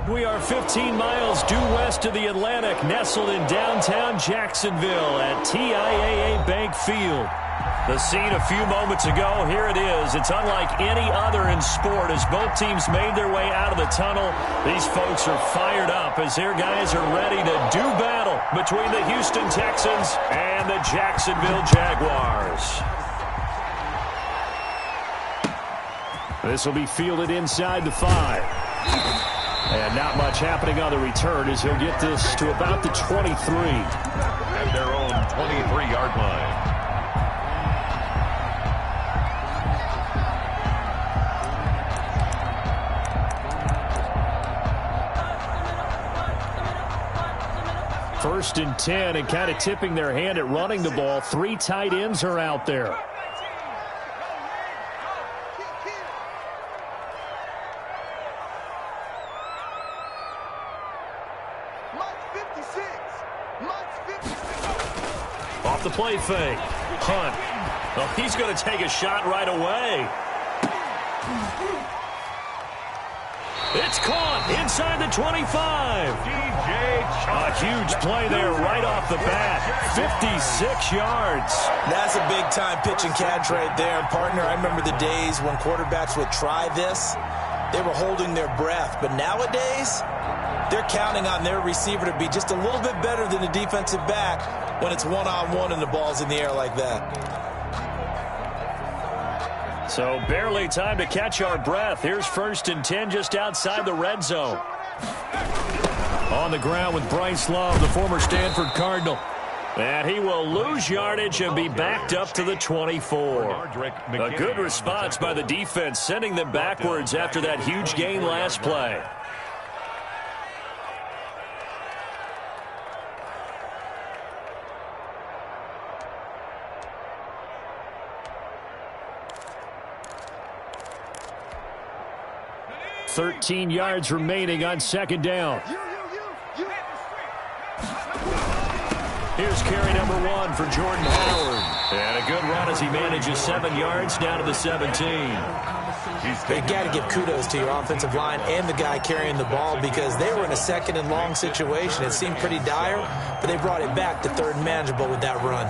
We are 15 miles due west of the Atlantic, nestled in downtown Jacksonville at TIAA Bank Field. The scene a few moments ago, here it is. It's unlike any other in sport as both teams made their way out of the tunnel. These folks are fired up as their guys are ready to do battle between the Houston Texans and the Jacksonville Jaguars. This will be fielded inside the 5. And not much happening on the return as he'll get this to about the 23. At their own 23-yard line. First and 10, and kind of tipping their hand at running the ball. 3 tight ends are out there. Off the play fake. Hunt. Well, he's going to take a shot right away. It's caught inside the 25. A huge play there right off the bat. 56 yards. That's a big-time pitch and catch right there. Partner, I remember the days when quarterbacks would try this. They were holding their breath. But nowadays, they're counting on their receiver to be just a little bit better than the defensive back when it's one-on-one and the ball's in the air like that. So barely time to catch our breath. Here's first and 10 just outside the red zone. On the ground with Bryce Love, the former Stanford Cardinal. And he will lose yardage and be backed up to the 24. A good response by the defense, sending them backwards after that huge gain last play. $13 yards remaining on second down. Here's carry number 1 for Jordan Howard. And a good run as he manages 7 yards down to the 17. You got to give kudos to your offensive line and the guy carrying the ball because they were in a second and long situation. It seemed pretty dire, but they brought it back to third and manageable with that run.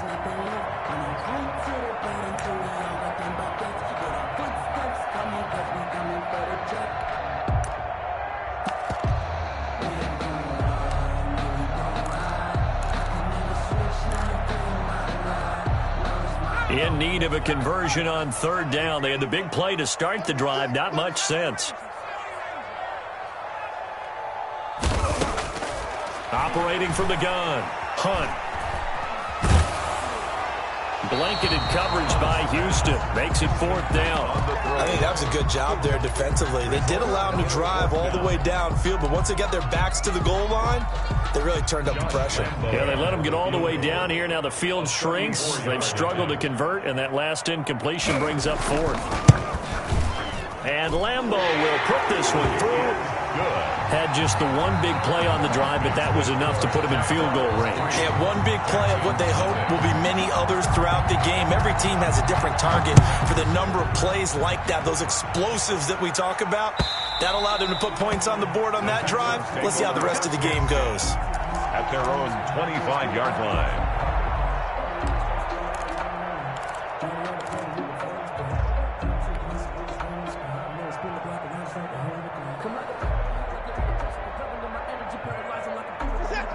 In need of a conversion on third down. They had the big play to start the drive. Not much sense. Operating from the gun. Hunt. Blanketed coverage by Houston. Makes it fourth down. I think that was a good job there defensively. They did allow them to drive all the way downfield, but once they got their backs to the goal line, they really turned up the pressure. Yeah, they let them get all the way down here. Now the field shrinks. They've struggled to convert, and that last incompletion brings up fourth. And Lambeau will put this one through. Had just the one big play on the drive, but that was enough to put him in field goal range. Yeah, one big play of what they hope will be many others throughout the game. Every team has a different target for the number of plays like that, those explosives that we talk about. That allowed them to put points on the board on that drive. Let's see how the rest of the game goes. At their own 25-yard line.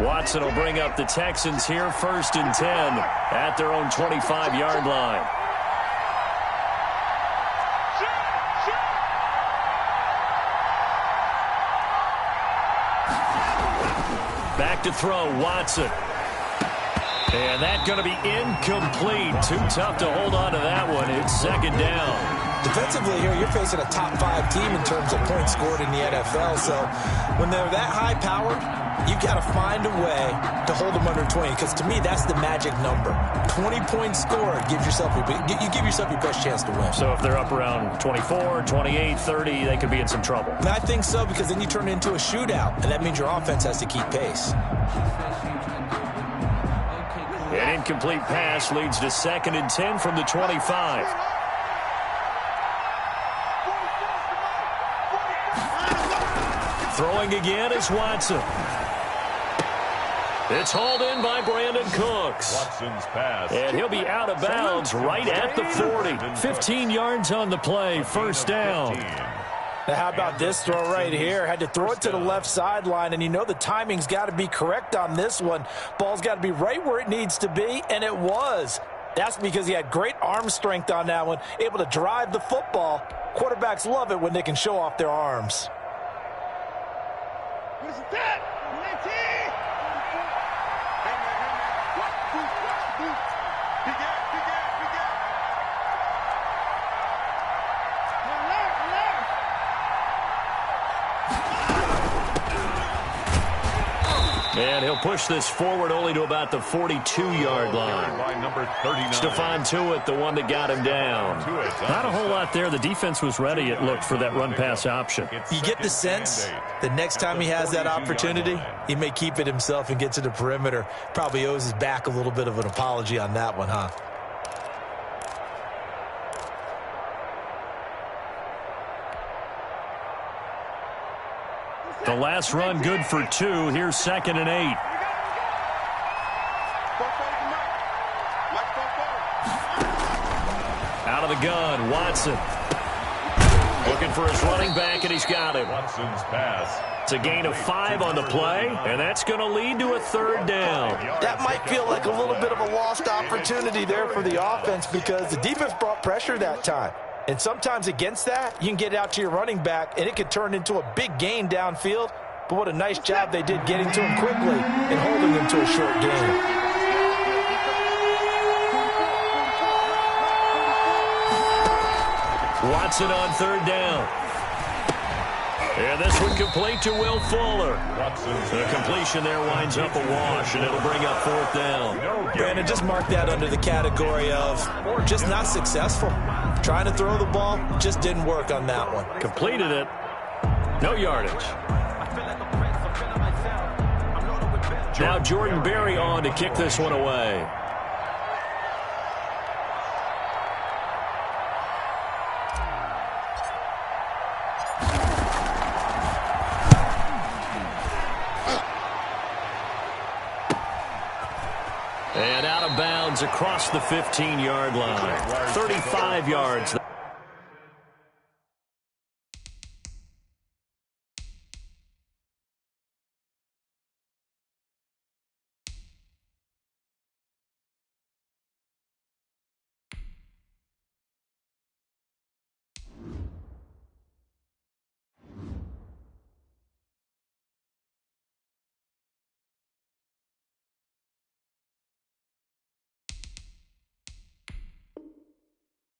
Watson will bring up the Texans here, first and 10 at their own 25-yard line. Back to throw, Watson. And that's going to be incomplete. Too tough to hold on to that one. It's second down. Defensively here, you're facing a top-5 team in terms of points scored in the NFL. So when they're that high-powered, you got to find a way to hold them under 20, because to me, that's the magic number. 20 points scored, you give yourself your best chance to win. So if they're up around 24, 28, 30, they could be in some trouble. And I think so, because then you turn it into a shootout, and that means your offense has to keep pace. An incomplete pass leads to second and 10 from the 25. Throwing again is Watson. It's hauled in by Brandon Cooks. Watson's pass. And he'll be out of bounds right at the 40. 15 yards on the play, first down. Now how about this throw right here? Had to throw it to the left sideline, and you know the timing's got to be correct on this one. Ball's got to be right where it needs to be, and it was. That's because he had great arm strength on that one, able to drive the football. Quarterbacks love it when they can show off their arms. What's that? And he'll push this forward only to about the 42-yard line. By number 39. Stephon Tuitt, the one that got him down. Not a whole lot there. The defense was ready, it looked, for that run-pass option. You get the sense that next time he has that opportunity, he may keep it himself and get to the perimeter. Probably owes his back a little bit of an apology on that one, huh? The last run good for 2. Here's 2nd and 8. Out of the gun, Watson. Looking for his running back, and he's got him. Watson's pass. It's a gain of 5 on the play, and that's going to lead to a 3rd down. That might feel like a little bit of a lost opportunity there for the offense because the defense brought pressure that time. And sometimes against that, you can get out to your running back, and it could turn into a big gain downfield. But what a nice job they did getting to him quickly and holding him to a short gain. Watson on 3rd down. And this one complete to Will Fuller. The completion there winds up a wash, and it'll bring up 4th down. Brandon, just mark that under the category of just not successful. Trying to throw the ball, just didn't work on that one. Completed it. No yardage. Now Jordan Berry on to kick this one away. And out of bounds across the 15-yard line. 35 yards.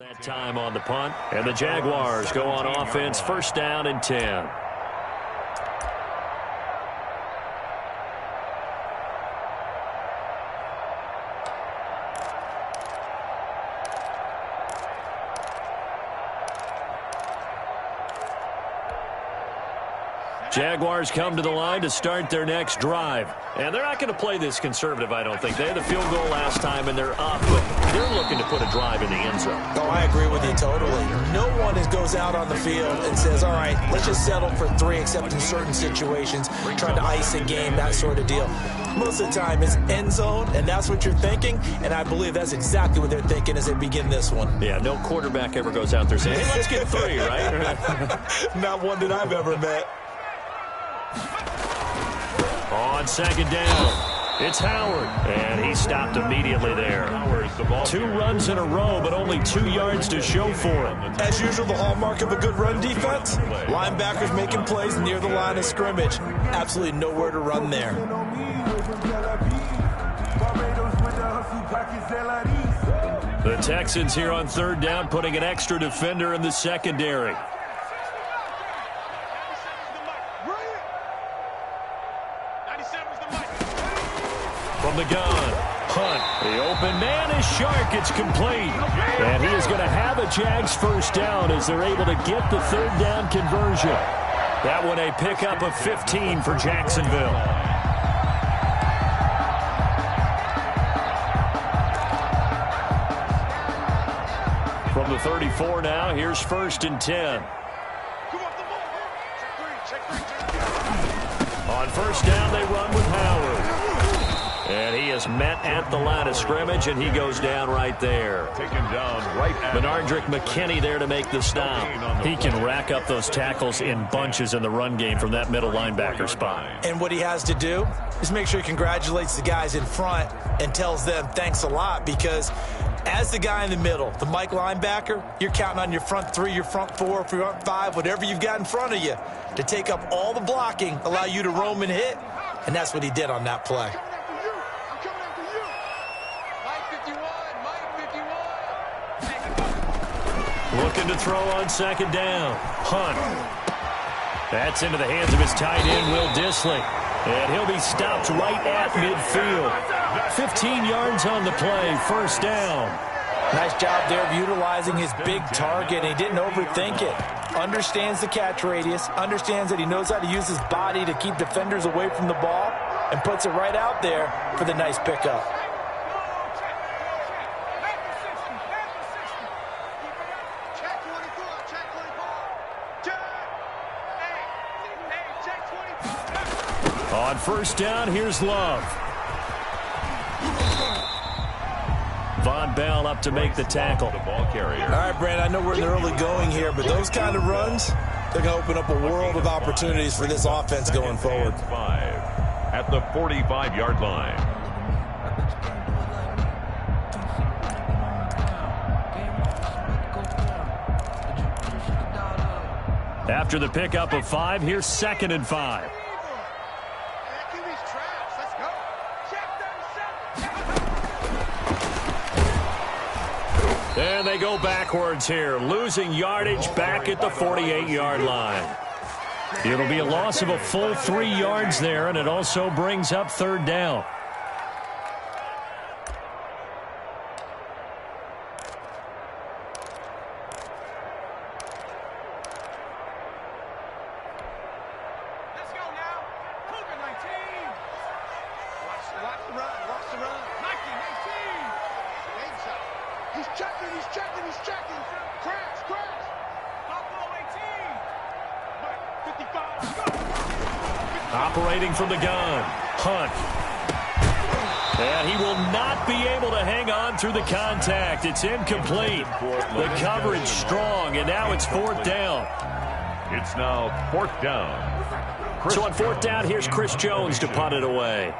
That time on the punt, and the Jaguars go on offense, 1st down and 10. Jaguars come to the line to start their next drive. And they're not going to play this conservative, I don't think. They had the field goal last time, and they're up. But they're looking to put a drive in the end zone. Oh, I agree with you totally. No one goes out on the field and says, all right, let's just settle for 3, except in certain situations, trying to ice a game, that sort of deal. Most of the time, it's end zone, and that's what you're thinking. And I believe that's exactly what they're thinking as they begin this one. Yeah, no quarterback ever goes out there saying, hey, let's get 3, right? Not one that I've ever met. On 2nd down, it's Howard, and he stopped immediately there. 2 runs in a row, but only 2 yards to show for him. As usual, the hallmark of a good run defense, linebackers making plays near the line of scrimmage. Absolutely nowhere to run there. The Texans here on 3rd down, putting an extra defender in the secondary. From the gun, Hunt. The open man is Shark. It's complete. And he is going to have a Jags 1st down as they're able to get the 3rd down conversion. That one a pickup of 15 for Jacksonville. From the 34 now, here's 1st and 10. On first down, they run with Howard. And he is met at the line of scrimmage, and he goes down right there. Taken down right at Benardrick McKinney there to make the stop. He can rack up those tackles in bunches in the run game from that middle linebacker spot. And what he has to do is make sure he congratulates the guys in front and tells them thanks a lot, because as the guy in the middle, the Mike linebacker, you're counting on your front three, your front four, front five, whatever you've got in front of you to take up all the blocking, allow you to roam and hit, and that's what he did on that play. Looking to throw on second down. Hunt. That's into the hands of his tight end, Will Dissly. And he'll be stopped right at midfield. 15 yards on the play, first down. Nice job there of utilizing his big target, and he didn't overthink it. Understands the catch radius, understands that he knows how to use his body to keep defenders away from the ball, and puts it right out there for the nice pickup. On first down, here's Love. Von Bell up to make the tackle. The ball carrier. All right, Brandon, I know we're in the early going here, but those kind of runs, they're going to open up a world of opportunities for this offense going forward. 5 at the 45-yard line. After the pickup of 5, here's 2nd and 5. And they go backwards here, losing yardage back at the 48-yard line. It'll be a loss of a full 3 yards there, and it also brings up third down. Operating from the gun, Hunt. And he will not be able to hang on through the contact. It's incomplete. The coverage strong, and now it's fourth down. It's now fourth down. So on fourth down, here's Chris Jones to punt it away.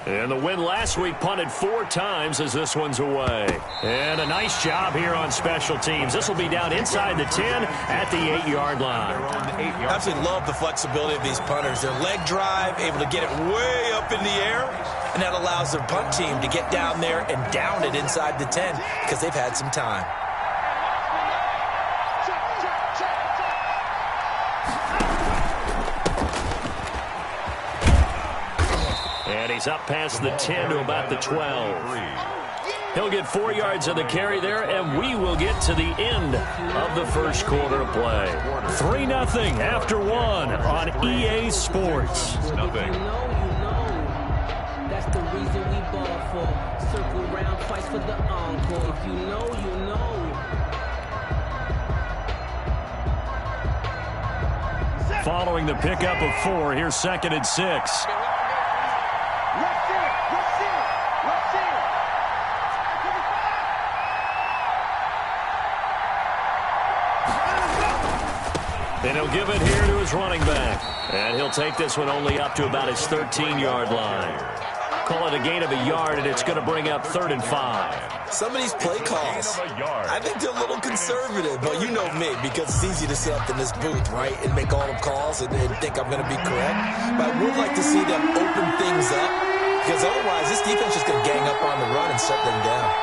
And the win last week punted 4 times as this one's away. And a nice job here on special teams. This will be down inside the 10 at the 8-yard line. I absolutely love the flexibility of these punters. Their leg drive, able to get it way up in the air, and that allows their punt team to get down there and down it inside the 10 because they've had some time. And he's up past the 10 to about the 12. He'll get 4 yards on the carry there, and we will get to the end of the first quarter of play. 3-0 after 1 on EA Sports. Nothing. That's the reason we ball for. Circle round twice for the encore. If you know, you know. Following the pickup of 4, here's 2nd and 6. And he'll give it here to his running back. And he'll take this one only up to about his 13-yard line. Call it a gain of a yard, and it's going to bring up 3rd and 5. Some of these play calls, I think they're a little conservative, but you know me, because it's easy to sit up in this booth, right, and make all the calls and think I'm going to be correct. But I would like to see them open things up, because otherwise this defense is going to gang up on the run and shut them down.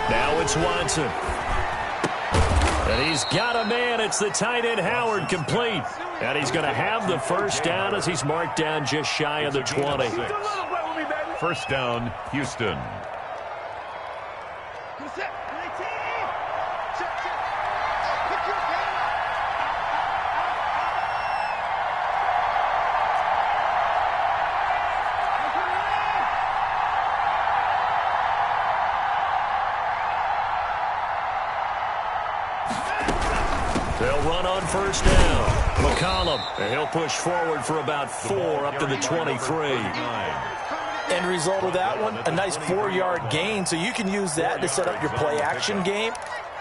Now it's Watson. And he's got a man. It's the tight end Howard, complete. And he's going to have the first down as he's marked down just shy of the 20. First down, Houston. run on first down. McCollum, and he'll push forward for about 4 up to the 23. End result of that one, a nice 4-yard gain, so you can use that to set up your play-action game,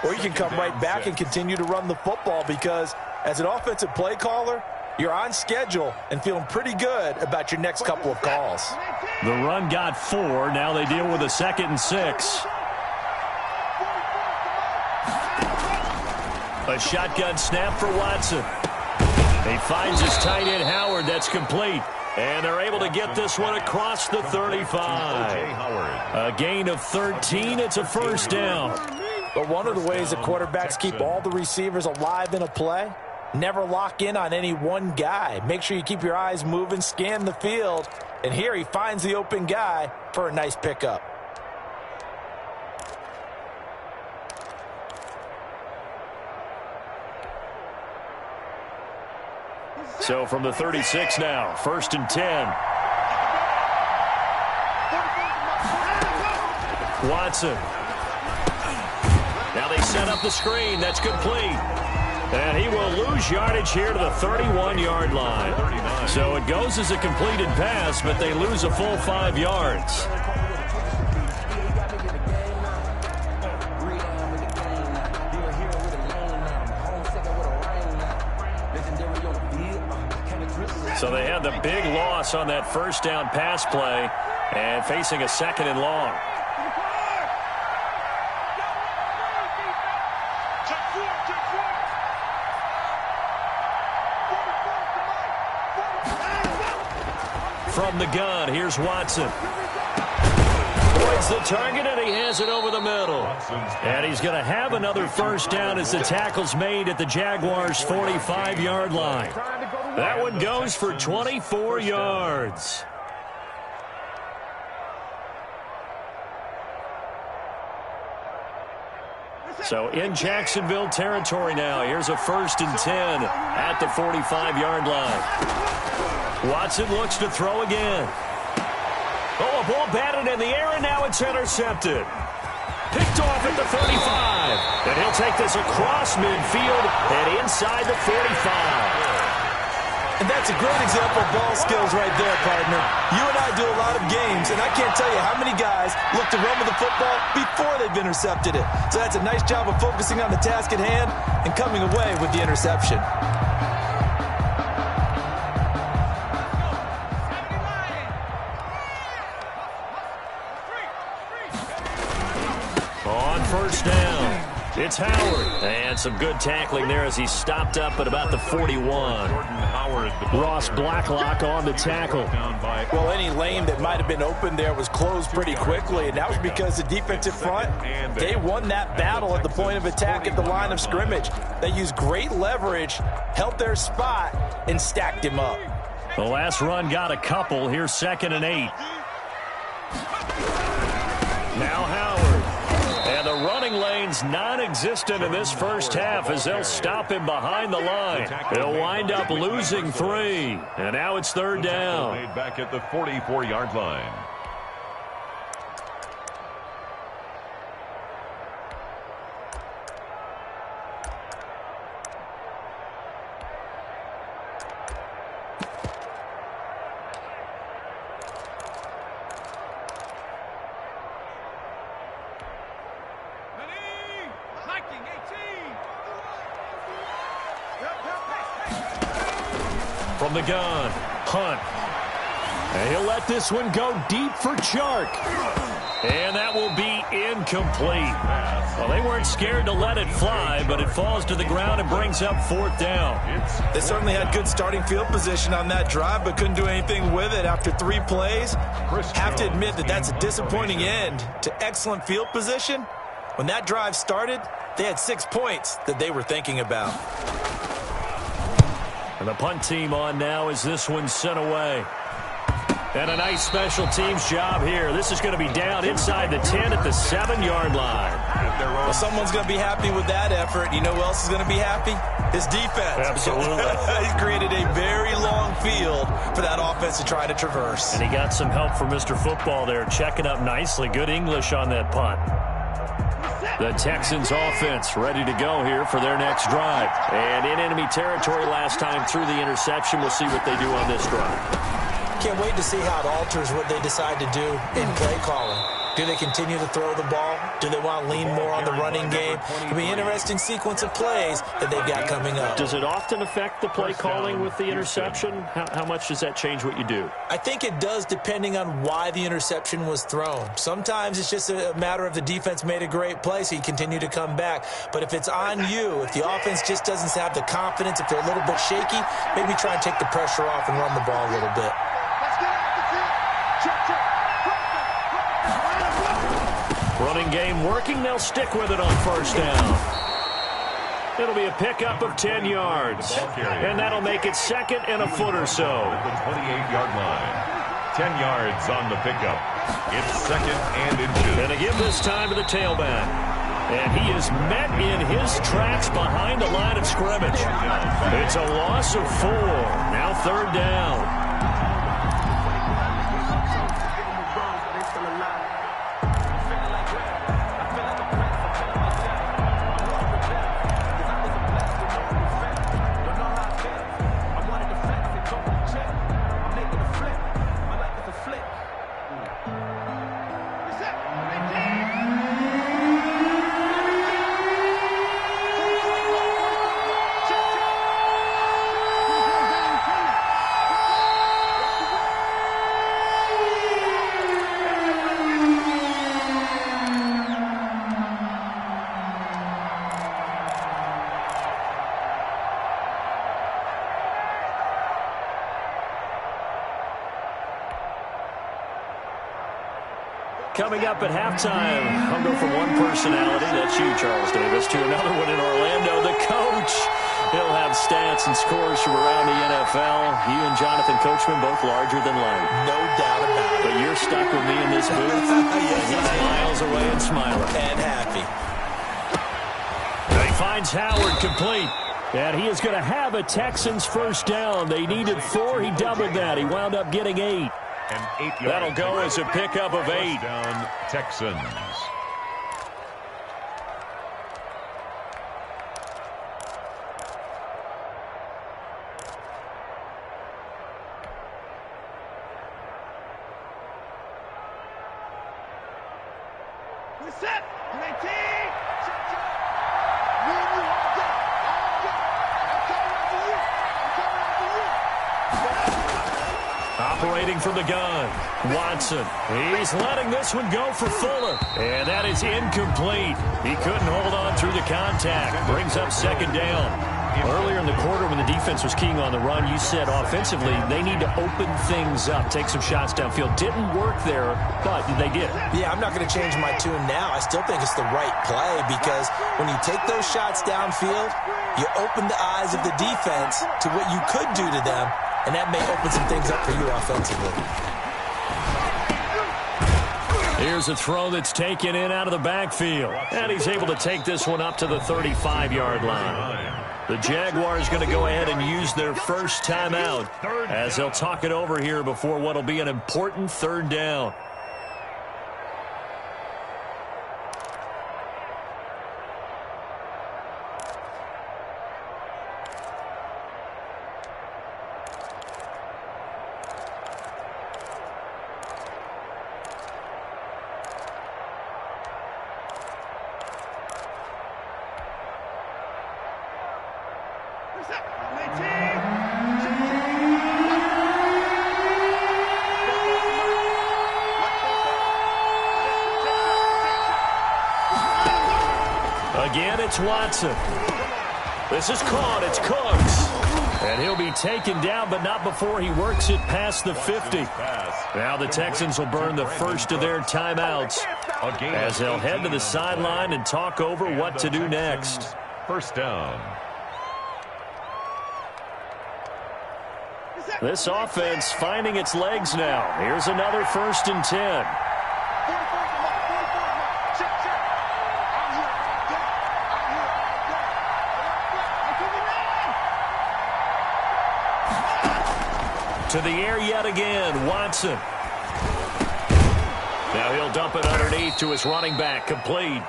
or you can come right back and continue to run the football because as an offensive play caller, you're on schedule and feeling pretty good about your next couple of calls. The run got 4. Now they deal with a 2nd and 6. A shotgun snap for Watson. He finds his tight end Howard. That's complete. And they're able to get this one across the 35. A gain of 13. It's a first down. But one of the ways that quarterbacks keep all the receivers alive in a play, never lock in on any one guy. Make sure you keep your eyes moving, scan the field. And here he finds the open guy for a nice pickup. So from the 36 now, 1st and 10. Watson. Now they set up the screen. That's complete. And he will lose yardage here to the 31-yard line. So it goes as a completed pass, but they lose a full 5 yards. So they had the big loss on that first down pass play and facing a 2nd and long. From the gun, here's Watson. Avoids the target, and he has it over the middle. And he's going to have another first down as the tackle's made at the Jaguars' 45-yard line. That one goes for 24 yards. So in Jacksonville territory now. Here's a 1st and 10 at the 45-yard line. Watson looks to throw again. Oh, a ball batted in the air, and now it's intercepted. Picked off at the 35. And he'll take this across midfield and inside the 45. And that's a great example of ball skills right there, partner. You and I do a lot of games, and I can't tell you how many guys look to run with the football before they've intercepted it. So that's a nice job of focusing on the task at hand and coming away with the interception. On first down, it's Howard. And some good tackling there as he stopped up at about the 41. Ross Blacklock on the tackle. Well, any lane that might have been open there was closed pretty quickly, and that was because the defensive front, they won that battle at the point of attack at the line of scrimmage. They used great leverage, held their spot, and stacked him up. The last run got a couple. Here's 2nd and 8. Now Howard. And the running lane's non-existent in this first half as they'll stop him behind the line. They'll wind up losing 3. And now it's 3rd down. Made back at the 44-yard line. From the gun, Hunt. And he'll let this one go deep for Chark. And that will be incomplete. Well, they weren't scared to let it fly, but it falls to the ground and brings up 4th down. They certainly had good starting field position on that drive, but couldn't do anything with it after 3 plays. Have to admit that that's a disappointing end to excellent field position. When that drive started, they had 6 points that they were thinking about. And the punt team on now as this one's sent away. And a nice special teams job here. This is going to be down inside the 10 at the 7-yard line. Well, someone's going to be happy with that effort. You know who else is going to be happy? His defense. Absolutely. He's created a very long field for that offense to try to traverse. And he got some help from Mr. Football there, checking up nicely. Good English on that punt. The Texans offense ready to go here for their next drive. And in enemy territory last time through the interception. We'll see what they do on this drive. Can't wait to see how it alters what they decide to do in play calling. Do they continue to throw the ball? Do they want to lean more on the running game? It'll be an interesting sequence of plays that they've got coming up. Does it often affect the play calling with the interception? How much does that change what you do? I think it does depending on why the interception was thrown. Sometimes it's just a matter of the defense made a great play, so you continue to come back. But if it's on you, if the offense just doesn't have the confidence, if they're a little bit shaky, maybe try and take the pressure off and run the ball a little bit. Running game working. They'll stick with it on first down. It'll be a pickup of 10 yards. And that'll make it second and a foot or so. At the 28-yard line. 10 yards on the pickup. It's second and inches. And to give this time to the tailback. And he is met in his tracks behind the line of scrimmage. It's a loss of 4. Now third down. Coming up at halftime, I'll go from one personality, that's you, Charles Davis, to another one in Orlando, the coach. He'll have stats and scores from around the NFL. You and Jonathan Coachman, both larger than life. No doubt about it. But you're stuck with me in this booth. Yes, He's miles away and smiling. And happy. He finds Howard complete. And he is going to have a Texans first down. They needed 4. He doubled that. He wound up getting 8. And 8 yards. That'll go as a pickup of 8. Down Texans. Operating from the gun, Watson. He's letting this one go for Fuller. And that is incomplete. He couldn't hold on through the contact. Brings up second down. Earlier in the quarter when the defense was keying on the run, you said offensively they need to open things up, take some shots downfield. Didn't work there, but they did. Yeah, I'm not going to change my tune now. I still think it's the right play because when you take those shots downfield, you open the eyes of the defense to what you could do to them, and that may open some things up for you offensively. Here's a throw that's taken in out of the backfield. And he's able to take this one up to the 35-yard line. The Jaguars going to go ahead and use their first timeout as they'll talk it over here before what will be an important third down. Again, it's Watson. This is caught. It's Cooks. And he'll be taken down, but not before he works it past the 50. Now the Texans will burn the first of their timeouts as they'll head to the sideline and talk over what to do next. First down. This offense finding its legs now. Here's another 1st and 10. To the air yet again, Watson. Now he'll dump it underneath to his running back, complete.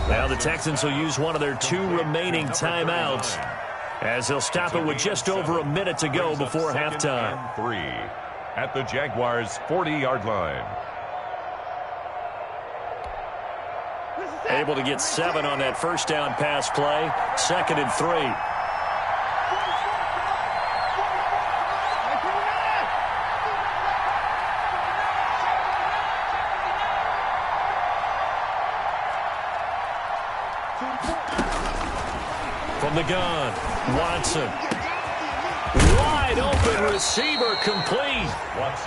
Now the Texans will use one of their 2 remaining timeouts as they'll stop it with just over a minute to go before halftime. 3 at the Jaguars' 40-yard line. Able to get 7 on that first down pass play. 2nd and 3. From the gun, Watson. Wide open receiver complete.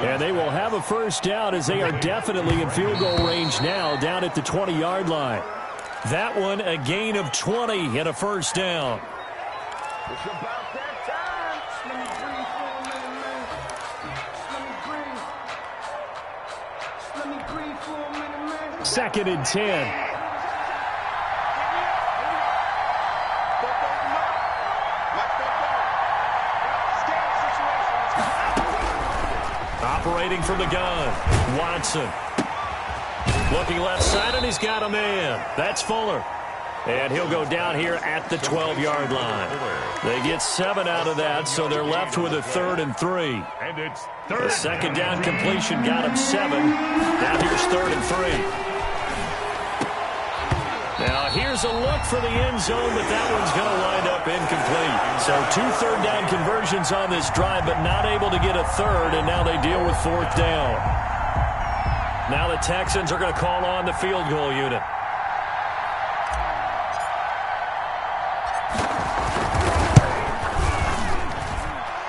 And they will have a first down as they are definitely in field goal range now down at the 20-yard line. That one a gain of 20 and a first down. It's about that time. Let me breathe for a minute, man. Let me breathe for a minute, man. 2nd and 10. Operating from the gun, Watson. Looking left side, and he's got a man. That's Fuller. And he'll go down here at the 12-yard line. They get 7 out of that, so they're left with a 3rd and 3. And it's The 2nd down completion got him 7. Now here's 3rd and 3. Now here's a look for the end zone, but that one's going to wind up incomplete. So 2 third down conversions on this drive, but not able to get a 3rd, and now they deal with 4th down. Now the Texans are going to call on the field goal unit.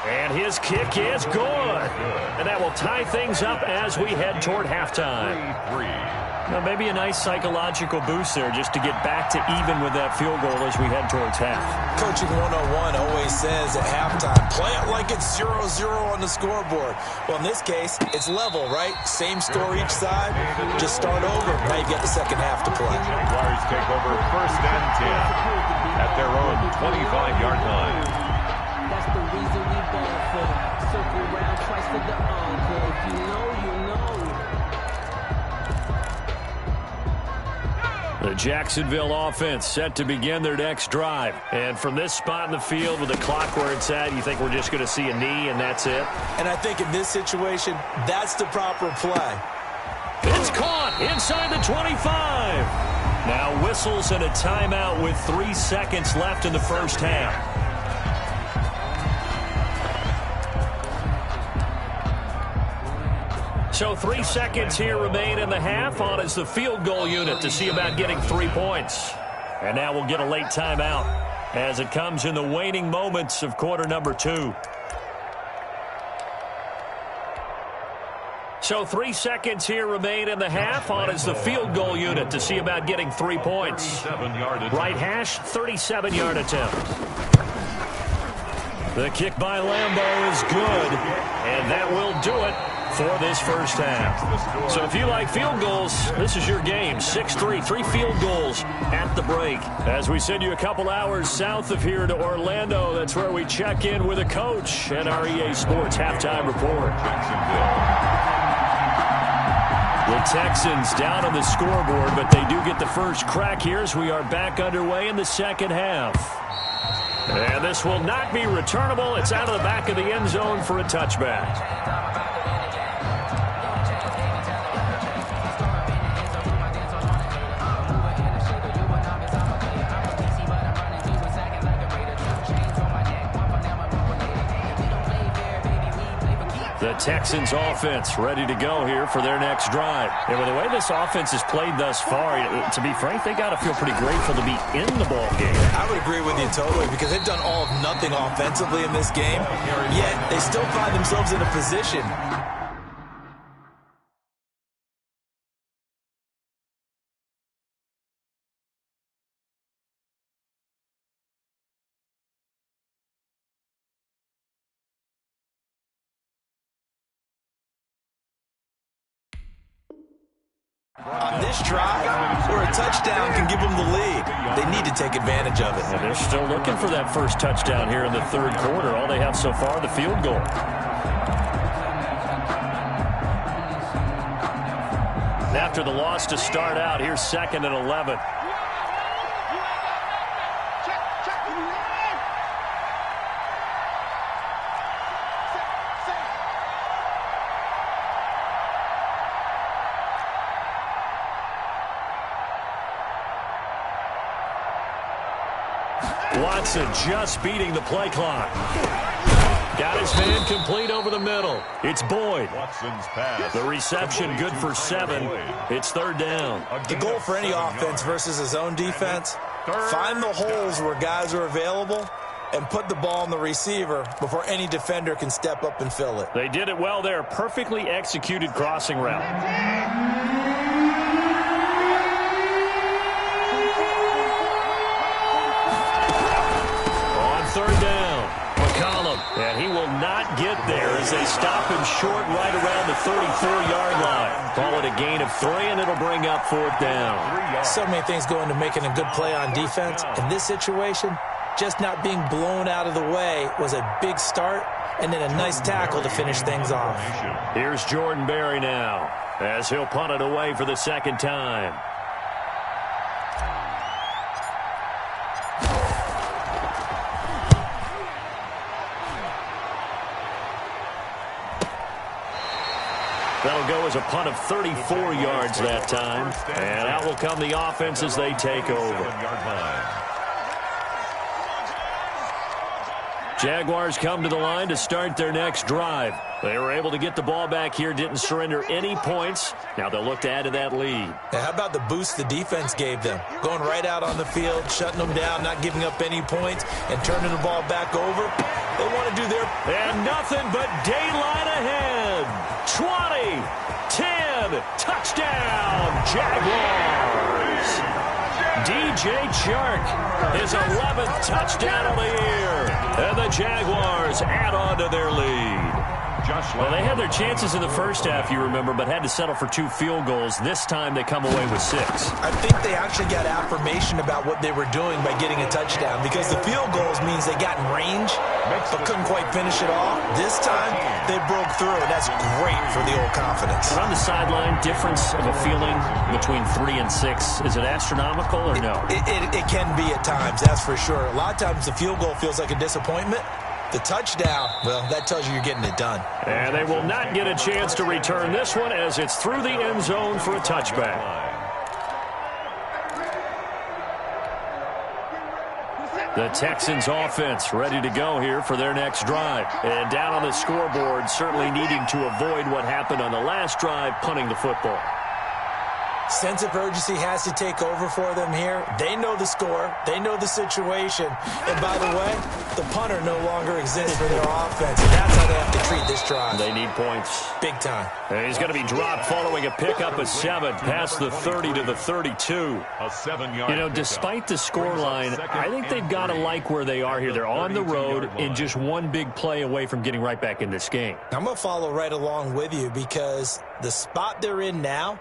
And his kick is good. And that will tie things up as we head toward halftime. 3-3. Now, maybe a nice psychological boost there just to get back to even with that field goal as we head towards half. Coaching 101 always says at halftime, play it like it's 0-0 on the scoreboard. Well, in this case, it's level, right? Same score each side. Just start over. Now you get the second half to play. Jaguars take over 1st and 10 at their own 25-yard line. That's the reason we ball for. Circle round twice for the encore. If you know, you know. The Jacksonville offense set to begin their next drive. And from this spot in the field with the clock where it's at, you think we're just going to see a knee and that's it? And I think in this situation, that's the proper play. It's caught inside the 25. Now whistles and a timeout with 3 seconds left in the first half. So 3 seconds here remain in the half. On is the field goal unit to see about getting 3 points. And now we'll get a late timeout as it comes in the waning moments of quarter number 2. So 3 seconds here remain in the half. On is the field goal unit to see about getting 3 points. Right hash, 37-yard attempt. The kick by Lambeau is good, and that will do it for this first half. So if you like field goals, this is your game. 6-3, 3 field goals at the break. As we send you a couple hours south of here to Orlando, that's where we check in with a coach at our EA Sports Halftime Report. The Texans down on the scoreboard, but they do get the first crack here as we are back underway in the second half. And this will not be returnable. It's out of the back of the end zone for a touchback. The Texans offense ready to go here for their next drive. And with the way this offense has played thus far, to be frank, they got to feel pretty grateful to be in the ball game. I would agree with you totally because they've done all of nothing offensively in this game, yet they still find themselves in a position. On this drive, where a touchdown can give them the lead, they need to take advantage of it. And they're still looking for that first touchdown here in the third quarter. All they have so far, the field goal. After the loss to start out, here's 2nd and 11. Watson just beating the play clock. Got his man complete over the middle. It's Boyd. Watson's pass. The reception good for 7. It's third down. The goal for any offense versus his own defense, find the holes where guys are available and put the ball on the receiver before any defender can step up and fill it. They did it well there. Perfectly executed crossing route. Third down. McCollum. And he will not get there as they stop him short right around the 34-yard line. Call it a gain of 3, and it'll bring up fourth down. So many things go into making a good play on defense. In this situation, just not being blown out of the way was a big start, and then a nice tackle to finish things off. Here's Jordan Berry now as he'll punt it away for the second time. That'll go as a punt of 34 yards that time. And out will come the offense as they take over. Jaguars come to the line to start their next drive. They were able to get the ball back here, didn't surrender any points. Now they'll look to add to that lead. Now, how about the boost the defense gave them? Going right out on the field, shutting them down, not giving up any points, and turning the ball back over. They want to do their... And nothing but daylight ahead. 20, 10, touchdown, Jaguars. DJ Chark, his 11th touchdown of the year. And the Jaguars add on to their lead. Well, they had their chances in the first half, you remember, but had to settle for 2 field goals. This time they come away with 6. I think they actually got affirmation about what they were doing by getting a touchdown, because the field goals means they got in range but couldn't quite finish it off. This time they broke through, and that's great for the old confidence. On the sideline, difference of a feeling between 3 and 6, is it astronomical or no? It can be at times, that's for sure. A lot of times the field goal feels like a disappointment. The touchdown, well, that tells you you're getting it done. And they will not get a chance to return this one as it's through the end zone for a touchback. The Texans offense ready to go here for their next drive. And down on the scoreboard, certainly needing to avoid what happened on the last drive, punting the football. Sense of urgency has to take over for them here. They know the score. They know the situation. And by the way, the punter no longer exists for their offense. And that's how they have to treat this drive. They need points. Big time. And he's going to be dropped following a pickup of 7 past the 30 to the 32. A 7-yard You know, despite the scoreline, I think they've got to like where they are here. They're on the road and just one big play away from getting right back in this game. I'm going to follow right along with you because the spot they're in now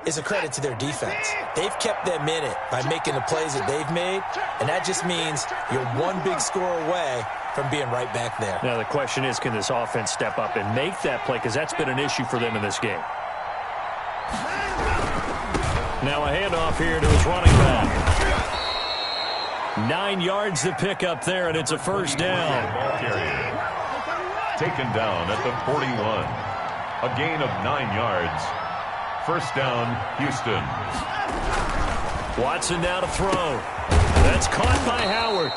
is a credit to their defense. They've kept them in it by making the plays that they've made, and that just means you're one big score away from being right back there. Now the question is, can this offense step up and make that play, because that's been an issue for them in this game. Now a handoff here to his running back. 9 yards to pick up there, and it's a first down. Ball carrier. Taken down at the 41. A gain of 9 yards. First down, Houston. Watson now to throw. That's caught by Howard.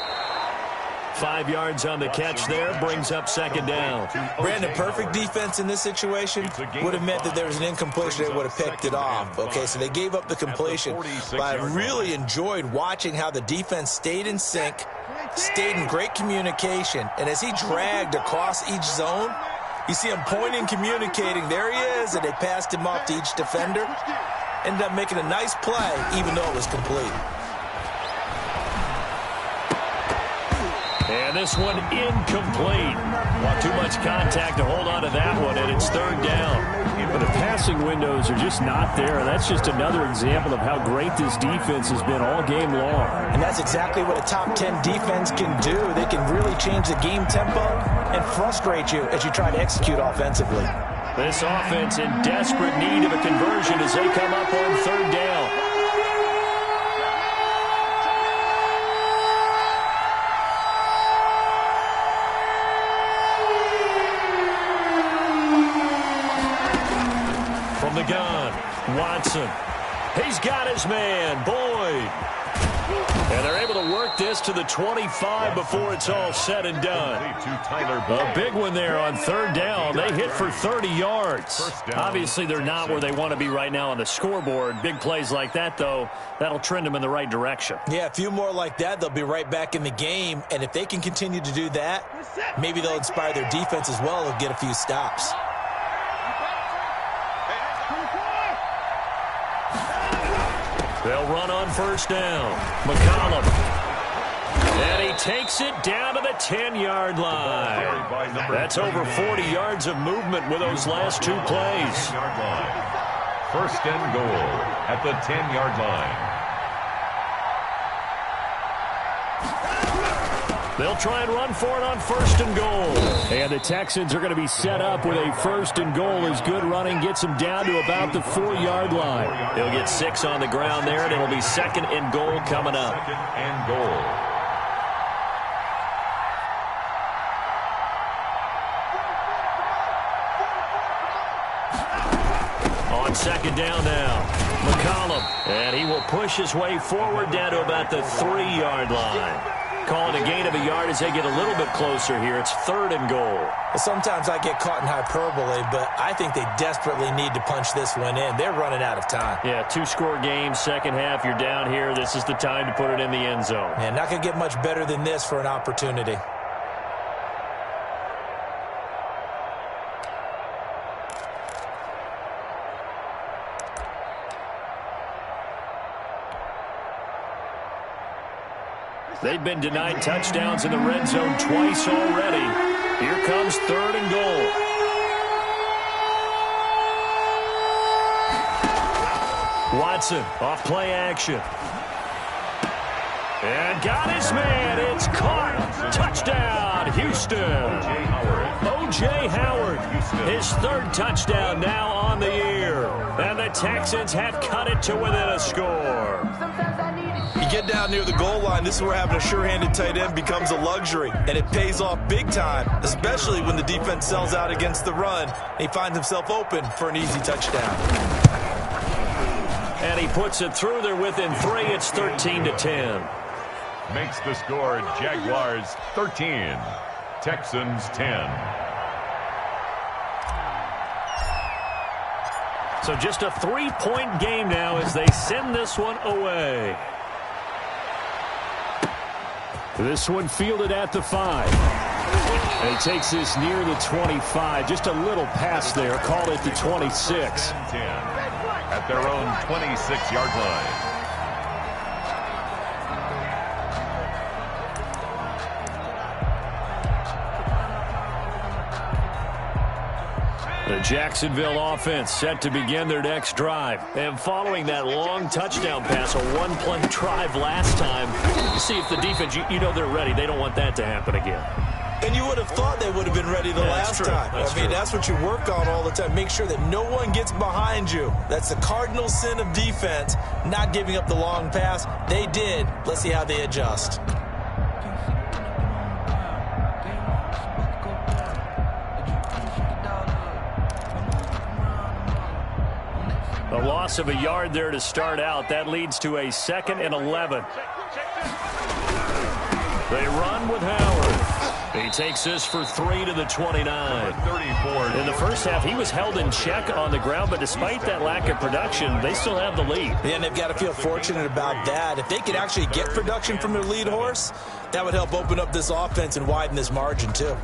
5 yards on the catch there, brings up second down. Brandon, perfect defense in this situation would have meant that there was an incompletion. They would have picked it off. Okay, so they gave up the completion. But I really enjoyed watching how the defense stayed in sync, stayed in great communication, and as he dragged across each zone, you see him pointing, communicating. There he is, and they passed him off to each defender. Ended up making a nice play, even though it was complete. And this one incomplete. Too much contact to hold on to that one, and it's third down. But the passing windows are just not there. That's just another example of how great this defense has been all game long. And that's exactly what a top 10 defense can do. They can really change the game tempo and frustrate you as you try to execute offensively. This offense in desperate need of a conversion as they come up on third down. From the gun, Watson. He's got his man, Boyd. And they're able to work this to the 25 before it's all said and done. A big one there on third down. They hit for 30 yards. Obviously, they're not where they want to be right now on the scoreboard. Big plays like that, though, that'll trend them in the right direction. Yeah, a few more like that, they'll be right back in the game. And if they can continue to do that, maybe they'll inspire their defense as well and get a few stops. They'll run on first down. McCollum. And he takes it down to the 10-yard line. That's over 40 yards of movement with those last two plays. First and goal at the 10-yard line. They'll try and run for it on first and goal. And the Texans are going to be set up with a first and goal as good running gets them down to about the 4-yard line. They'll get 6 on the ground there, and it'll be second and goal coming up. Second and goal. On second down now, McCollum. And he will push his way forward down to about the 3-yard line. Call it a gain of a yard as they get a little bit closer here. It's third and goal. Well, sometimes I get caught in hyperbole, but I think they desperately need to punch this one in. They're running out of time. Yeah, 2-score game, second half, you're down here. This is the time to put it in the end zone. Man, not going to get much better than this for an opportunity. They've been denied touchdowns in the red zone twice already. Here comes third and goal. Watson off play action. And got his man. It's caught. Touchdown, Houston. O.J. Howard, his third touchdown now on the year. And the Texans have cut it to within a score. You get down near the goal line, this is where having a sure-handed tight end becomes a luxury. And it pays off big time, especially when the defense sells out against the run. And he finds himself open for an easy touchdown. And he puts it through there within 3. It's 13-10. Makes the score Jaguars 13, Texans 10. So just a 3-point game now as they send this one away. This one fielded at the 5. And he takes this near the 25. Just a little pass there. Call it the 26. 10 at their own 26-yard line. The Jacksonville offense set to begin their next drive. And following that long touchdown pass, a one-play drive last time, you see if the defense, you know they're ready. They don't want that to happen again. And you would have thought they would have been ready the last time. I mean, that's what you work on all the time. Make sure that no one gets behind you. That's the cardinal sin of defense, not giving up the long pass. They did. Let's see how they adjust. A loss of a yard there to start out. That leads to a 2nd and 11. They run with Howard. He takes this for 3 to the 29. 34. In the first half, he was held in check on the ground, but despite that lack of production, they still have the lead. Yeah, and they've got to feel fortunate about that. If they could actually get production from their lead horse, that would help open up this offense and widen this margin, too.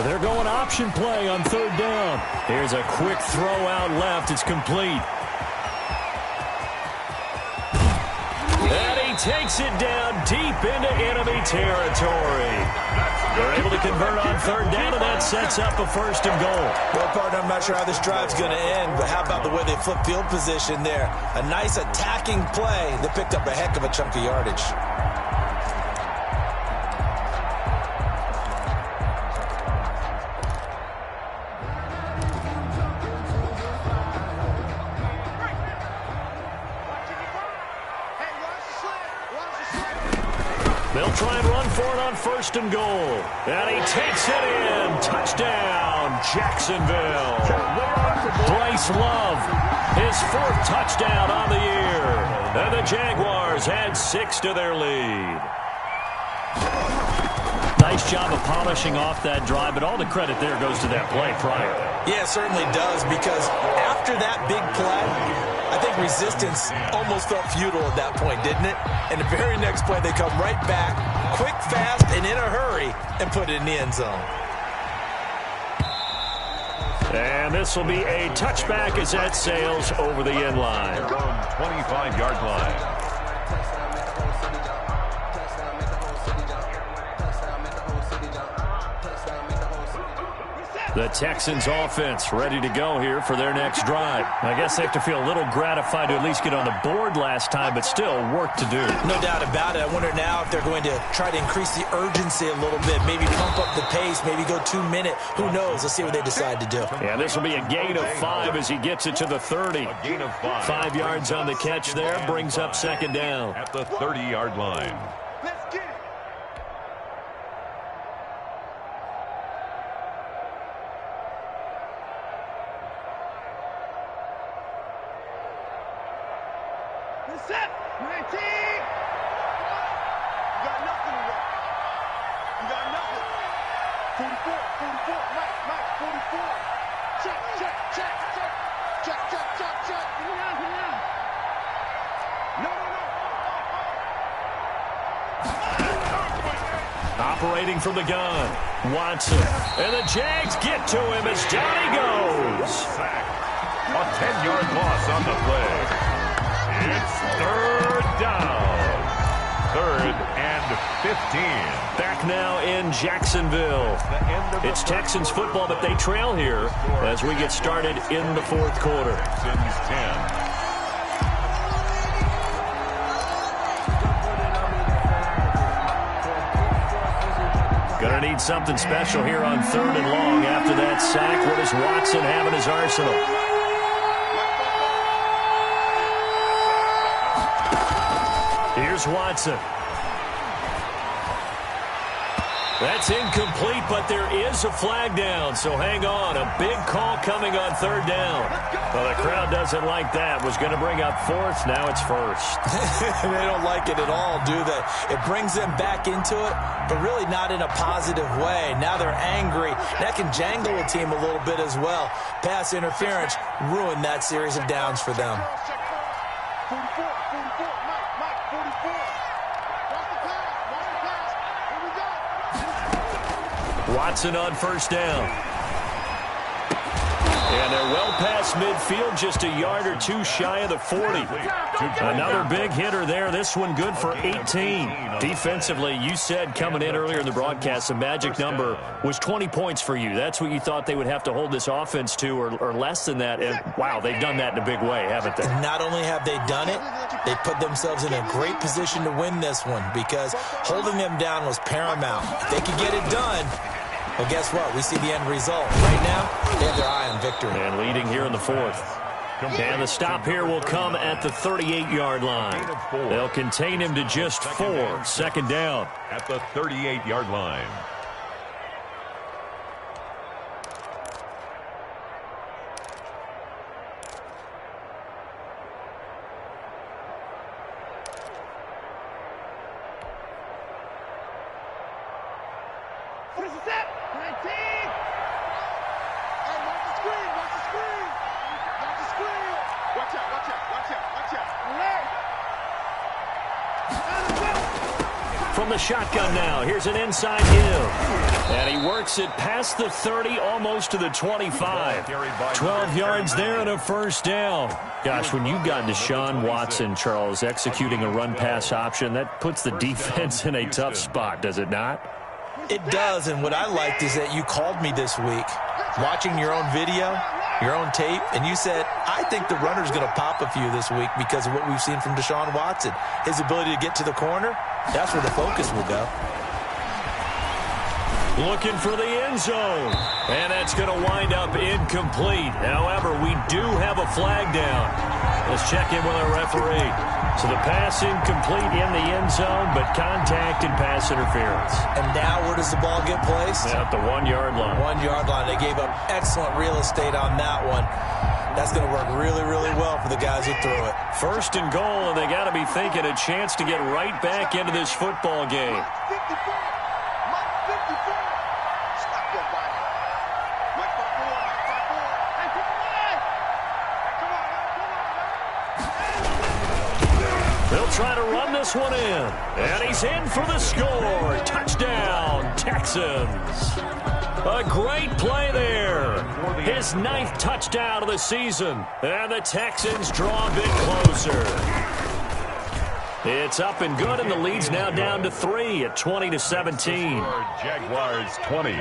They're going option play on third down. Here's a quick throw out left. It's complete. And he takes it down deep into enemy territory. They're able to convert on third down, and that sets up a first and goal. Well, partner, I'm not sure how this drive's going to end, but how about the way they flip field position there? A nice attacking play that picked up a heck of a chunk of yardage. They'll try and run for it on 1st and goal. And he takes it in. Touchdown, Jacksonville. Bryce Love, his 4th touchdown on the year. And the Jaguars add 6 to their lead. Nice job of polishing off that drive, but all the credit there goes to that play prior. Yeah, it certainly does, because after that big play, I think resistance almost felt futile at that point, didn't it? And the very next play, they come right back, quick, fast, and in a hurry, and put it in the end zone. And this will be a touchback as that sails over the end line. 25-yard line. The Texans offense ready to go here for their next drive. I guess they have to feel a little gratified to at least get on the board last time, but still work to do. No doubt about it. I wonder now if they're going to try to increase the urgency a little bit, maybe pump up the pace, maybe go 2-minute. Who knows? Let's see what they decide to do. Yeah, this will be a gain of 5 as he gets it to the 30. A gain of 5. 5 yards on the catch there, brings up 2nd down. At the 30-yard line. Let's get it. Set. 19. You got nothing to work. You got nothing. 44. Mike, 44. Check. No. Operating from the gun, Watson. And the Jags get to him as down he goes. A 10-yard loss on the play. It's 3rd down. 3rd and 15. Back now in Jacksonville. It's Texans football, but they trail here as we get started in the 4th quarter. Texans 10. Gonna need something special here on 3rd and long after that sack. What does Watson have in his arsenal? Here's Watson. That's incomplete, but there is a flag down, so hang on. A big call coming on 3rd down. Well, the crowd doesn't like that. Was going to bring up 4th, now it's 1st. They don't like it at all, do they? It brings them back into it, but really not in a positive way. Now they're angry. That can jangle a team a little bit as well. Pass interference ruined that series of downs for them. 44. Mike, 44. Watch the pass. Here we go. Watson on 1st down. And they're well past midfield, just a yard or 2 shy of the 40. Another big hitter there. This one good for 18. Defensively, you said coming in earlier in the broadcast, the magic number was 20 points for you. That's what you thought they would have to hold this offense to, or less than that. And, wow, they've done that in a big way, haven't they? Not only have they done it, they put themselves in a great position to win this one, because holding them down was paramount. If they could get it done, well, guess what? We see the end result. Right now, they have their eye on victory. And leading here in the 4th. And the stop here will come at the 38-yard line. They'll contain him to just 4. 2nd down. At the 38-yard line. What is that? 19. Hey, watch the screen. Watch out. From the shotgun now, here's an inside Hill. And he works it past the 30, almost to the 25. 12 yards there and a 1st down. Gosh, when you've got Deshaun Watson, Charles, executing a run-pass option, that puts the defense in a tough spot, does it not? It does, and what I liked is that you called me this week, watching your own video, your own tape, and you said, I think the runner's going to pop a few this week because of what we've seen from Deshaun Watson. His ability to get to the corner, that's where the focus will go. Looking for the end zone. And that's going to wind up incomplete. However, we do have a flag down. Let's check in with our referee. So the pass incomplete in the end zone, but contact and pass interference. And now where does the ball get placed? At the 1-yard line. 1-yard line. They gave up excellent real estate on that one. That's going to work really, really well for the guys who threw it. First and goal, and they got to be thinking a chance to get right back into this football game. 54. Mike 54. Stop your body. Mike 54. Mike 54. Hey, come on. They'll try to run this one in. And he's in for the score. Touchdown, Texans. A great play there. His 9th touchdown of the season. And the Texans draw a bit closer. It's up and good, and the lead's now down to 3 at 20-17. Jaguars 20,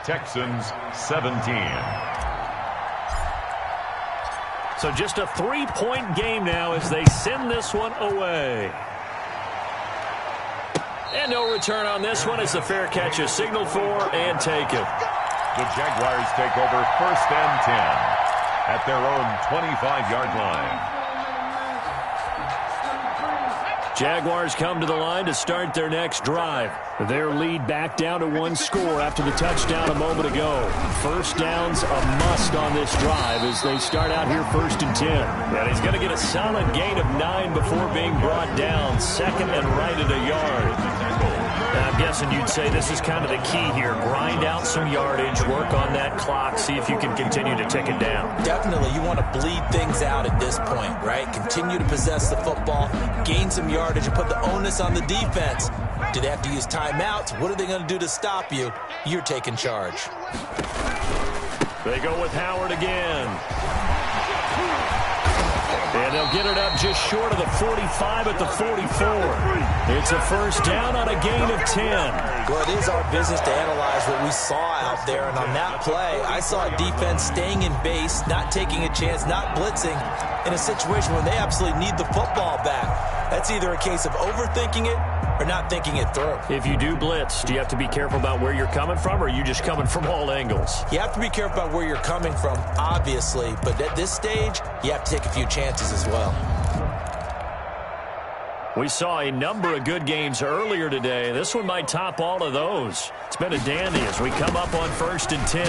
Texans 17. So just a 3-point game now as they send this one away. And no return on this one as the fair catch is signaled for and taken. The Jaguars take over 1st and 10 at their own 25-yard line. Jaguars come to the line to start their next drive. Their lead back down to 1 score after the touchdown a moment ago. First down's a must on this drive as they start out here 1st and 10. And he's going to get a solid gain of 9 before being brought down. 2nd and right at a yard. Now, I'm guessing you'd say this is kind of the key here. Grind out some yardage, work on that clock, see if you can continue to tick it down. Definitely, you want to bleed things out at this point, right? Continue to possess the football, gain some yardage, and put the onus on the defense. Do they have to use timeouts? What are they going to do to stop you? You're taking charge. They go with Howard again. And they'll get it up just short of the 45 at the 44. It's a first down on a gain of 10. Well, it is our business to analyze what we saw out there. And on that play, I saw a defense staying in base, not taking a chance, not blitzing in a situation where they absolutely need the football back. That's either a case of overthinking it or not thinking it through. If you do blitz, do you have to be careful about where you're coming from, or are you just coming from all angles? You have to be careful about where you're coming from, obviously, but at this stage, you have to take a few chances as well. We saw a number of good games earlier today. This one might top all of those. It's been a dandy as we come up on 1st and 10.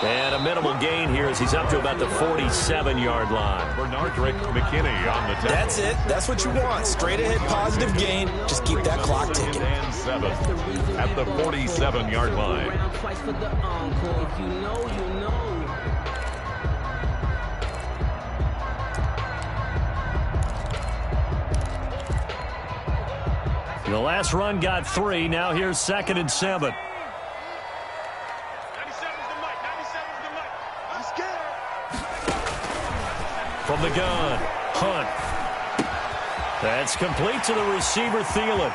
And a minimal gain here as he's up to about the 47-yard line. Bernardrick McKinney on the tackle. That's it. That's what you want. Straight ahead positive gain. Just keep that clock ticking. And 7 at the 47-yard line. If you know, you know. The last run got 3. Now here's 2nd and 7. 97's the mic. 97's the mic. I'm scared. From the gun, Hunt. That's complete to the receiver, Thielen.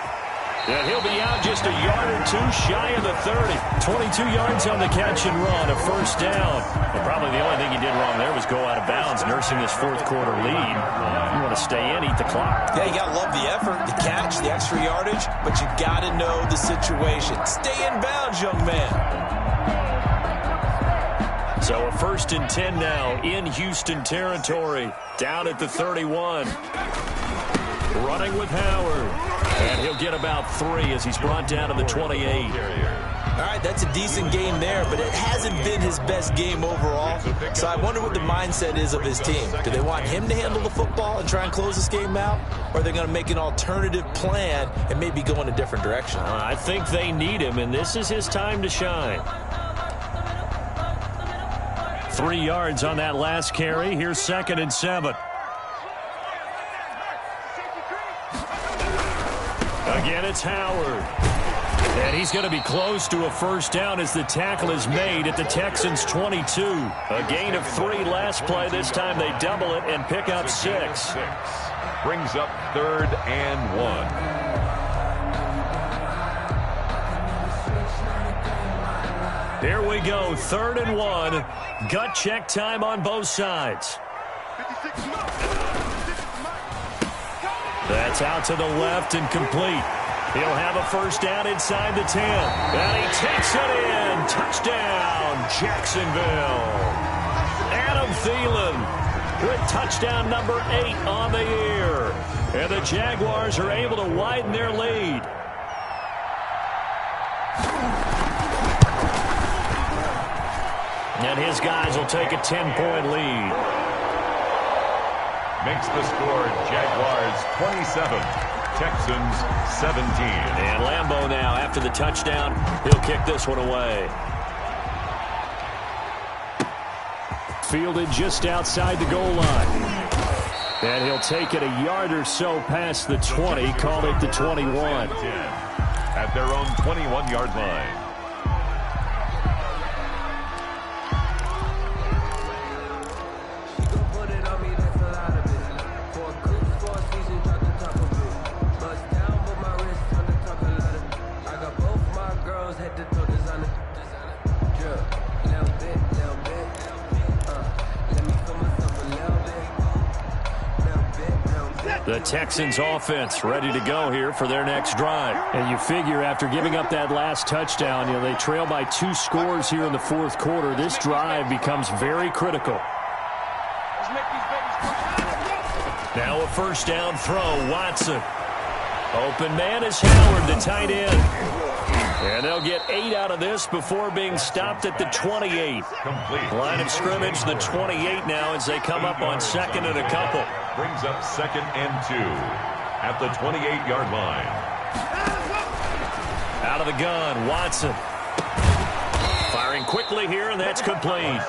And he'll be out just a yard or 2 shy of the 30. 22 yards on the catch and run, a first down. And probably the only thing he did wrong there was go out of bounds, nursing this 4th quarter lead. You want to stay in, eat the clock. Yeah, you got to love the effort, the catch, the extra yardage, but you got to know the situation. Stay in bounds, young man. So a 1st and 10 now in Houston territory, down at the 31. Running with Howard. And he'll get about 3 as he's brought down to the 28. All right, that's a decent game there, but it hasn't been his best game overall. So I wonder what the mindset is of his team. Do they want him to handle the football and try and close this game out? Or are they going to make an alternative plan and maybe go in a different direction? I think they need him, and this is his time to shine. 3 yards on that last carry. Here's 2nd and 7. Again, it's Howard. And he's going to be close to a first down as the tackle is made at the Texans' 22. A gain of 3 last play. This time they double it and pick up 6. Brings up 3rd and 1. Here we go, 3rd and 1. Gut check time on both sides. 56 Mike. That's out to the left and complete. He'll have a first down inside the 10. And he takes it in. Touchdown, Jacksonville. Adam Thielen. with touchdown number 8 on the year. And the Jaguars are able to widen their lead. And his guys will take a 10-point lead. Makes the score Jaguars 27, Texans 17. And Lambeau now, after the touchdown, he'll kick this one away. Fielded just outside the goal line. And he'll take it a yard or so past the 20, call it the 21. At their own 21-yard line. The Texans offense ready to go here for their next drive. And you figure after giving up that last touchdown, they trail by 2 scores here in the fourth quarter. This drive becomes very critical. Now a first down throw, Watson. Open man is Howard, the tight end. And they'll get 8 out of this before being stopped at the 28. Complete. Line of scrimmage, the 28 now as they come up on second and a couple. Brings up second and 2 at the 28-yard line. Out of the gun, Watson. Firing quickly here, and that's complete.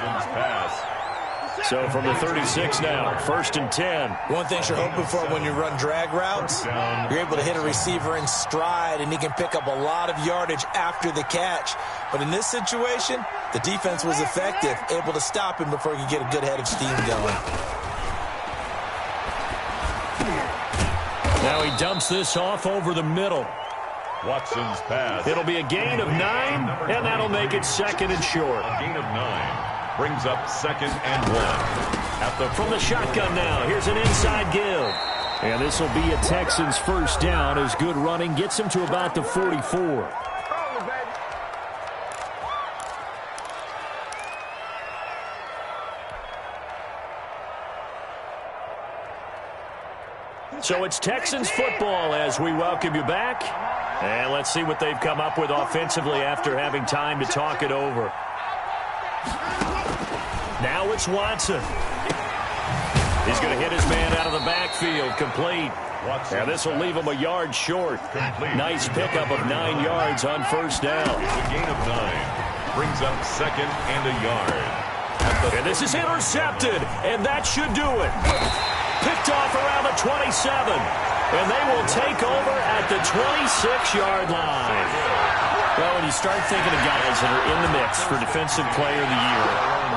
So from the 36 now, first and 10. One thing you're hoping for when you run drag routes, you're able to hit a receiver in stride, and he can pick up a lot of yardage after the catch. But in this situation, the defense was effective, able to stop him before he could get a good head of steam going. Now he dumps this off over the middle. Watson's pass. It'll be a gain of 9, and that'll make it second and short. A gain of 9 brings up second and 1. From the shotgun now, here's an inside give. And this will be a Texans first down as good running gets him to about the 44. So it's Texans football as we welcome you back. And let's see what they've come up with offensively after having time to talk it over. Now it's Watson. He's going to hit his man out of the backfield, complete. Now this will leave him a yard short. Nice pickup of 9 yards on first down. A gain of 9 brings up second and a yard. And this is intercepted, and that should do it. Picked off around the 27, and they will take over at the 26-yard line. Well, when you start thinking of guys that are in the mix for Defensive Player of the Year,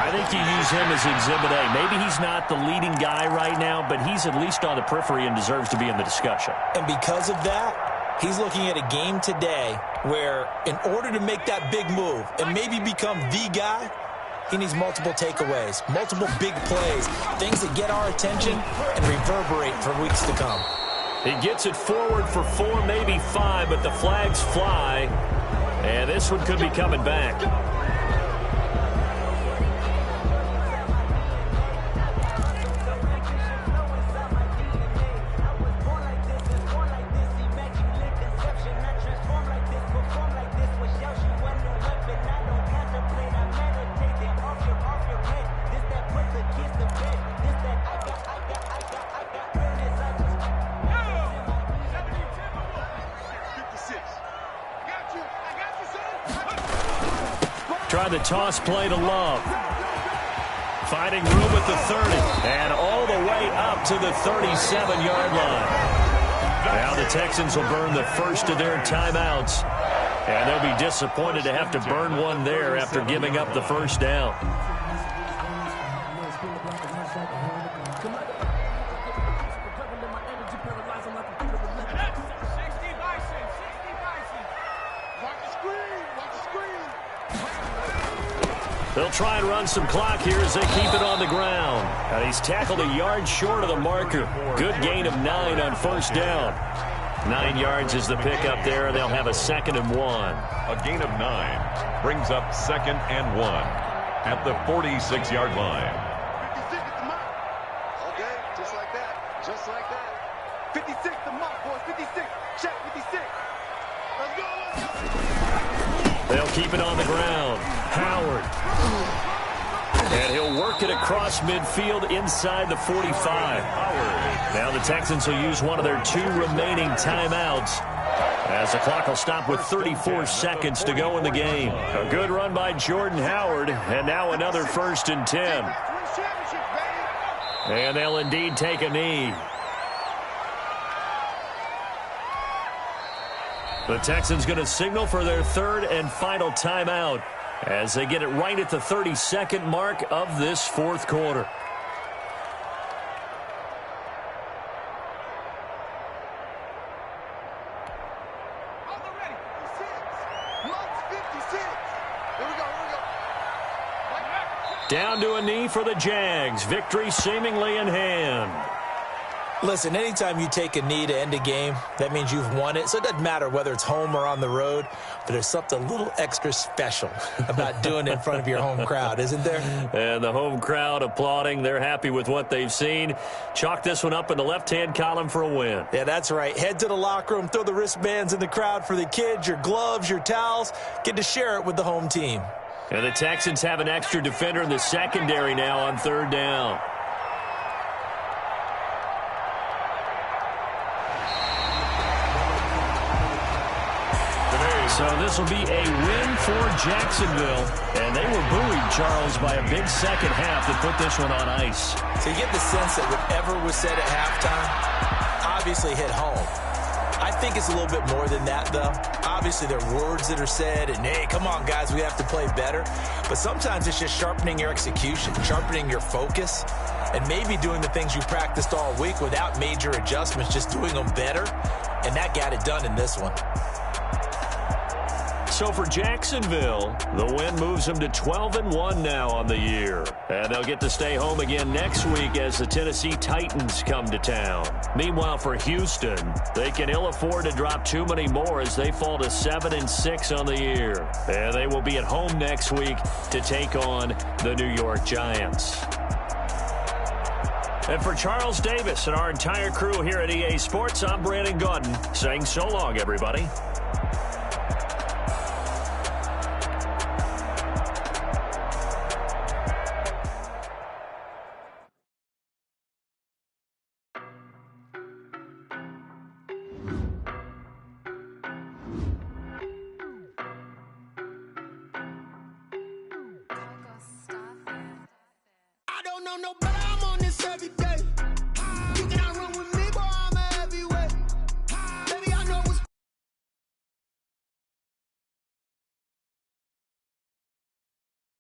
I think you use him as Exhibit A. Maybe he's not the leading guy right now, but he's at least on the periphery and deserves to be in the discussion. And because of that, he's looking at a game today where in order to make that big move and maybe become the guy, he needs multiple takeaways, multiple big plays, things that get our attention and reverberate for weeks to come. He gets it forward for 4, maybe 5, but the flags fly, and this one could be coming back. Try the toss play to Love. Finding room at the 30. And all the way up to the 37-yard line. Now the Texans will burn the first of their timeouts. And they'll be disappointed to have to burn one there after giving up the first down. They'll try and run some clock here as they keep it on the ground. And he's tackled a yard short of the marker. Good gain of 9 on first down. 9 yards is the pickup there. They'll have a 2nd and 1. A gain of 9 brings up 2nd and 1 at the 46-yard line. 56 the mark, boys. 56. Check 56. Let's go. They'll keep it on the ground. Howard. And he'll work it across midfield inside the 45. Now the Texans will use one of their 2 remaining timeouts, as the clock will stop with 34 seconds to go in the game. A good run by Jordan Howard, and now another 1st and 10. And they'll indeed take a knee. The Texans going to signal for their 3rd and final timeout as they get it right at the 32nd mark of this 4th quarter. Down to a knee for the Jags. Victory seemingly in hand. Listen, anytime you take a knee to end a game, that means you've won it. So it doesn't matter whether it's home or on the road, but there's something a little extra special about doing it in front of your home crowd, isn't there? And the home crowd applauding. They're happy with what they've seen. Chalk this one up in the left-hand column for a win. Yeah, that's right. Head to the locker room, throw the wristbands in the crowd for the kids, your gloves, your towels. Get to share it with the home team. And the Texans have an extra defender in the secondary now on 3rd down. So this will be a win for Jacksonville. And they were buoyed, Charles, by a big second half that put this one on ice. So you get the sense that whatever was said at halftime obviously hit home. I think it's a little bit more than that, though. Obviously, there are words that are said, and, hey, come on, guys, we have to play better. But sometimes it's just sharpening your execution, sharpening your focus, and maybe doing the things you practiced all week without major adjustments, just doing them better. And that got it done in this one. So for Jacksonville, the win moves them to 12-1 now on the year. And they'll get to stay home again next week as the Tennessee Titans come to town. Meanwhile, for Houston, they can ill afford to drop too many more as they fall to 7-6 on the year. And they will be at home next week to take on the New York Giants. And for Charles Davis and our entire crew here at EA Sports, I'm Brandon Gaudin saying so long, everybody.